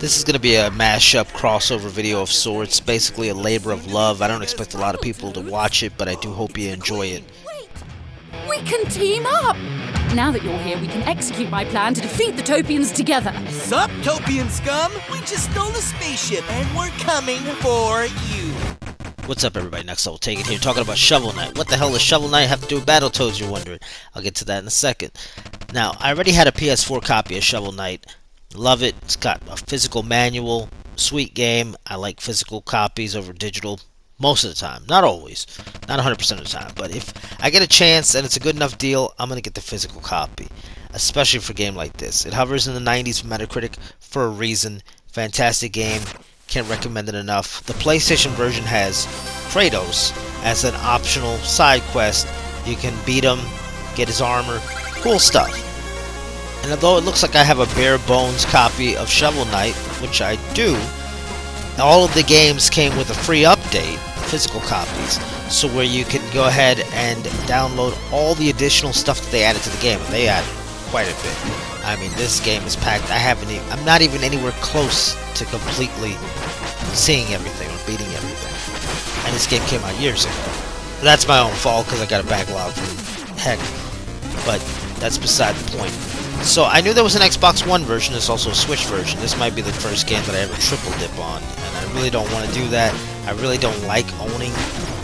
This is going to be a mashup crossover video of sorts, basically a labor of love. I don't expect a lot of people to watch it, but I do hope you enjoy it. Wait, we can team up! Now that you're here, we can execute my plan to defeat the Topians together. Sup, Topian scum? We just stole a spaceship and we're coming for you. What's up, everybody? nextleveltaken here, talking about Shovel Knight. What the hell does Shovel Knight have to do with Battletoads, you're wondering? I'll get to that in a second. Now, I already had a PS4 copy of Shovel Knight. Love it. It's got a physical manual. Sweet game. I like physical copies over digital most of the time. Not always. Not 100% of the time. But if I get a chance and it's a good enough deal, I'm going to get the physical copy. Especially for a game like this. It hovers in the 90s for Metacritic for a reason. Fantastic game. Can't recommend it enough. The PlayStation version has Kratos as an optional side quest. You can beat him, get his armor. Cool stuff. And although it looks like I have a bare bones copy of Shovel Knight, which I do, all of the games came with a free update, physical copies, so where you can go ahead and download all the additional stuff that they added to the game, and they added quite a bit. I mean, this game is packed. I'm not even anywhere close to completely seeing everything or beating everything. And this game came out years ago. That's my own fault because I got a backlog from heck, but that's beside the point. So I knew there was an Xbox One version. There's also a Switch version. This might be the first game that I ever triple dip on, and I really don't want to do that. I really don't like owning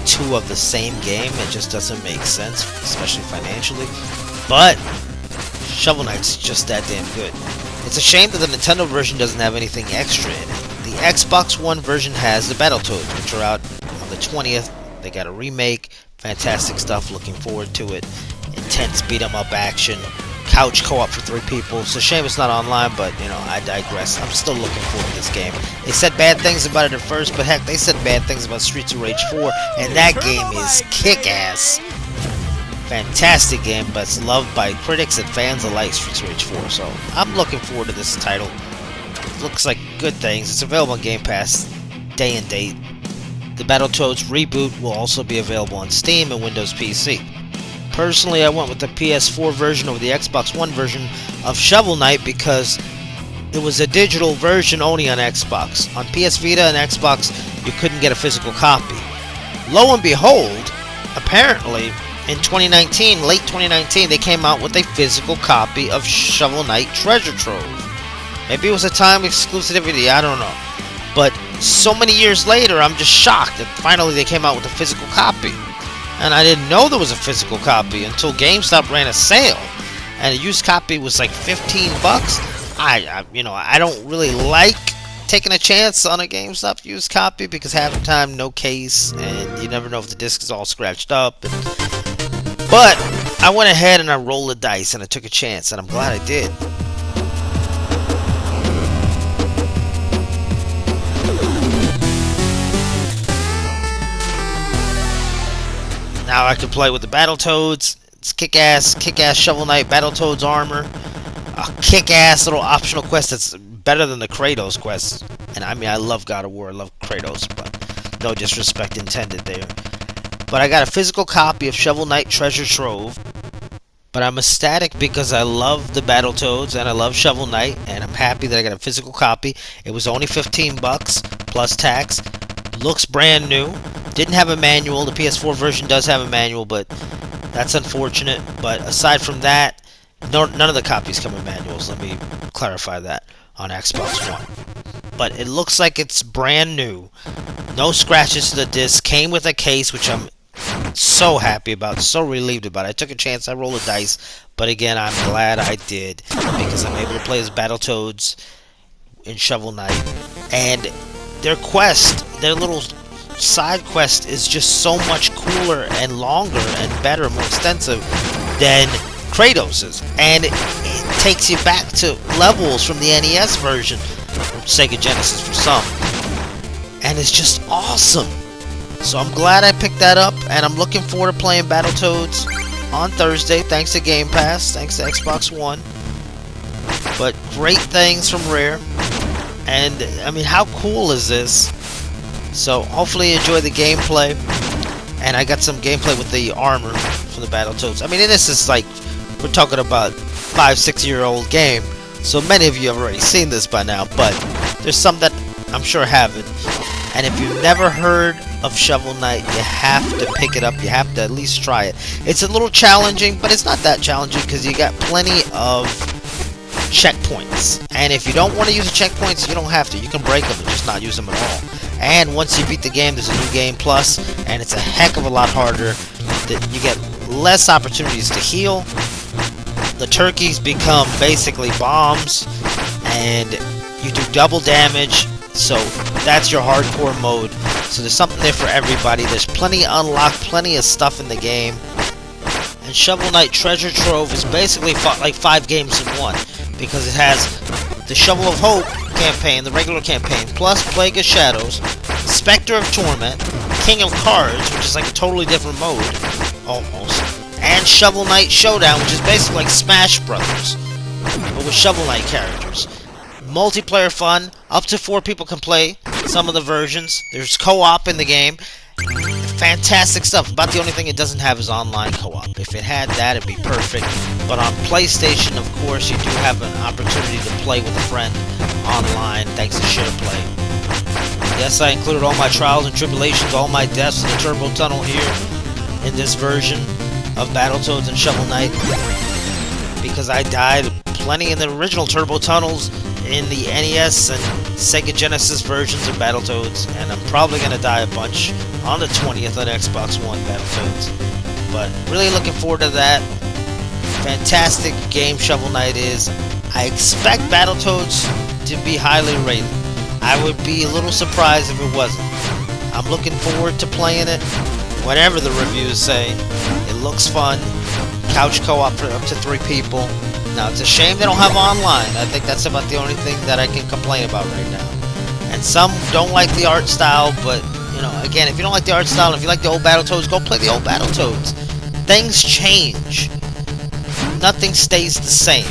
two of the same game. It just doesn't make sense, especially financially. But Shovel Knight's just that damn good. It's a shame that the Nintendo version doesn't have anything extra in it. The Xbox One version has the Battletoads, which are out on the 20th. They got a remake. Fantastic stuff. Looking forward to it. Intense beat-em-up action. Couch co-op for 3 people. It's a shame it's not online, but, you know, I digress. I'm still looking forward to this game. They said bad things about it at first, but heck, they said bad things about Streets of Rage 4, and that game is kick-ass. Fantastic game, but it's loved by critics and fans alike, Streets of Rage 4, so I'm looking forward to this title. It looks like good things. It's available on Game Pass, day and date. The Battletoads reboot will also be available on Steam and Windows PC. Personally, I went with the PS4 version over the Xbox One version of Shovel Knight because it was a digital version only on Xbox. On PS Vita and Xbox, you couldn't get a physical copy. Lo and behold, apparently, in 2019, late 2019, they came out with a physical copy of Shovel Knight Treasure Trove. Maybe it was a time exclusivity, I don't know. But so many years later, I'm just shocked that finally they came out with a physical copy. And I didn't know there was a physical copy until GameStop ran a sale, and a used copy was like $15. I don't really like taking a chance on a GameStop used copy because half the time no case, and you never know if the disc is all scratched up. But I went ahead and I rolled the dice and I took a chance, and I'm glad I did. Now I can play with the Battletoads. It's kick-ass Shovel Knight Battletoads armor. A kick-ass little optional quest that's better than the Kratos quest. And I mean, I love God of War, I love Kratos, but no disrespect intended there. But I got a physical copy of Shovel Knight Treasure Trove. But I'm ecstatic because I love the Battletoads and I love Shovel Knight, and I'm happy that I got a physical copy. It was only $15 plus tax. Looks brand new. Didn't have a manual. The PS4 version does have a manual, but that's unfortunate. But aside from that, none of the copies come with manuals. Let me clarify that on Xbox One. But it looks like it's brand new. No scratches to the disc. Came with a case, which I'm so happy about, so relieved about. I took a chance. I rolled the dice. But again, I'm glad I did because I'm able to play as Battletoads in Shovel Knight. And their quest, their little side quest is just so much cooler and longer and better, more extensive than Kratos's, and it takes you back to levels from the NES version, or Sega Genesis for some, and it's just awesome. So I'm glad I picked that up, and I'm looking forward to playing Battletoads on Thursday, thanks to Game Pass, thanks to Xbox One. But great things from Rare, and I mean, how cool is this? So hopefully you enjoy the gameplay, and I got some gameplay with the armor from the Battletoads. I mean, this is like, we're talking about 5-6 year old game, so many of you have already seen this by now, but there's some that I'm sure haven't. And if you've never heard of Shovel Knight, you have to pick it up. You have to at least try it. It's a little challenging, but it's not that challenging because you got plenty of checkpoints. And if you don't want to use the checkpoints, you don't have to. You can break them and just not use them at all. And once you beat the game, there's a new game plus, and it's a heck of a lot harder. You get less opportunities to heal. The turkeys become basically bombs, and you do double damage. So that's your hardcore mode. So there's something there for everybody. There's plenty unlocked, plenty of stuff in the game. And Shovel Knight Treasure Trove is basically like 5 games in one, because it has the Shovel of Hope campaign, the regular campaign, plus Plague of Shadows, Spectre of Torment, King of Cards, which is like a totally different mode, almost, and Shovel Knight Showdown, which is basically like Smash Brothers, but with Shovel Knight characters. Multiplayer fun, up to 4 people can play some of the versions. There's co-op in the game. Fantastic stuff. About the only thing it doesn't have is online co-op. If it had that, it'd be perfect. But on PlayStation, of course, you do have an opportunity to play with a friend online, thanks to SharePlay. Yes, I included all my trials and tribulations, all my deaths in the Turbo Tunnel here in this version of Battletoads and Shovel Knight, because I died plenty in the original Turbo Tunnels in the NES and Sega Genesis versions of Battletoads, and I'm probably going to die a bunch on the 20th on Xbox One Battletoads. But really looking forward to that. Fantastic game Shovel Knight is. I expect Battletoads to be highly rated. I would be a little surprised if it wasn't. I'm looking forward to playing it, whatever the reviews say. It looks fun. Couch co-op for up to 3 people. Now, it's a shame they don't have online. I think that's about the only thing that I can complain about right now. And some don't like the art style, but, you know, again, if you don't like the art style, and if you like the old Battletoads, go play the old Battletoads. Things change. Nothing stays the same.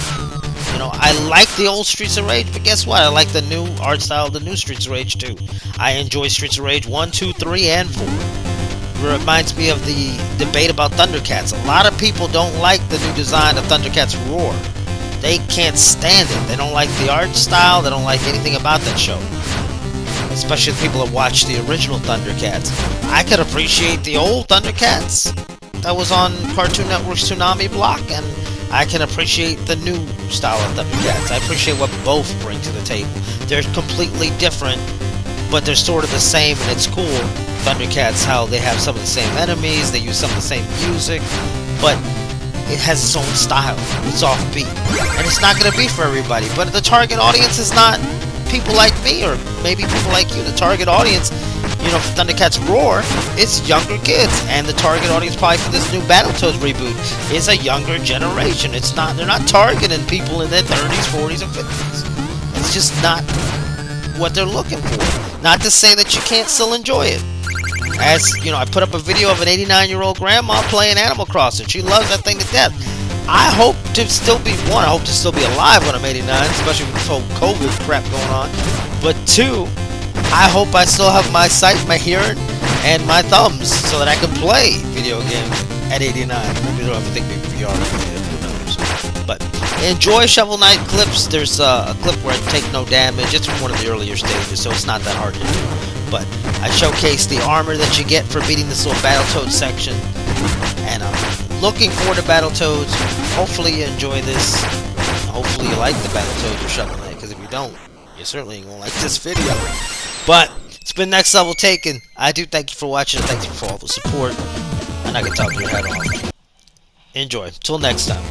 You know, I like the old Streets of Rage, but guess what? I like the new art style of the new Streets of Rage, too. I enjoy Streets of Rage 1, 2, 3, and 4. It reminds me of the debate about Thundercats. A lot of people don't like the new design of Thundercats Roar. They can't stand it. They don't like the art style. They don't like anything about that show. Especially the people that watch the original Thundercats. I could appreciate the old Thundercats that was on Cartoon Network's Toonami block, and I can appreciate the new style of Thundercats. I appreciate what both bring to the table. They're completely different, but they're sort of the same, and it's cool. Thundercats, how they have some of the same enemies, they use some of the same music, but it has its own style. It's offbeat, and it's not going to be for everybody. But the target audience is not people like me, or maybe people like you. The target audience, you know, for Thundercats Roar, it's younger kids, and the target audience probably for this new Battletoads reboot is a younger generation. It's not, they're not targeting people in their 30s, 40s, and 50s. It's just not what they're looking for. Not to say that you can't still enjoy it. As, you know, I put up a video of an 89-year-old grandma playing Animal Crossing. She loves that thing to death. I hope to still be, one, I hope to still be alive when I'm 89, especially with this whole COVID crap going on. But 2, I hope I still have my sight, my hearing, and my thumbs so that I can play video games at 89. Maybe I don't have to think maybe VR, who knows. But enjoy Shovel Knight clips. There's a clip where I take no damage. It's from one of the earlier stages, so it's not that hard to do. But I showcase the armor that you get for beating this little Battletoads section. And I'm looking forward to Battletoads. Hopefully you enjoy this. Hopefully you like the Battletoads or Shovel Knight, because if you don't, you certainly ain't gonna like this video. But it's been Next Level Taken. I do thank you for watching, and thank you for all the support. And I can talk your head off. Enjoy. Till next time.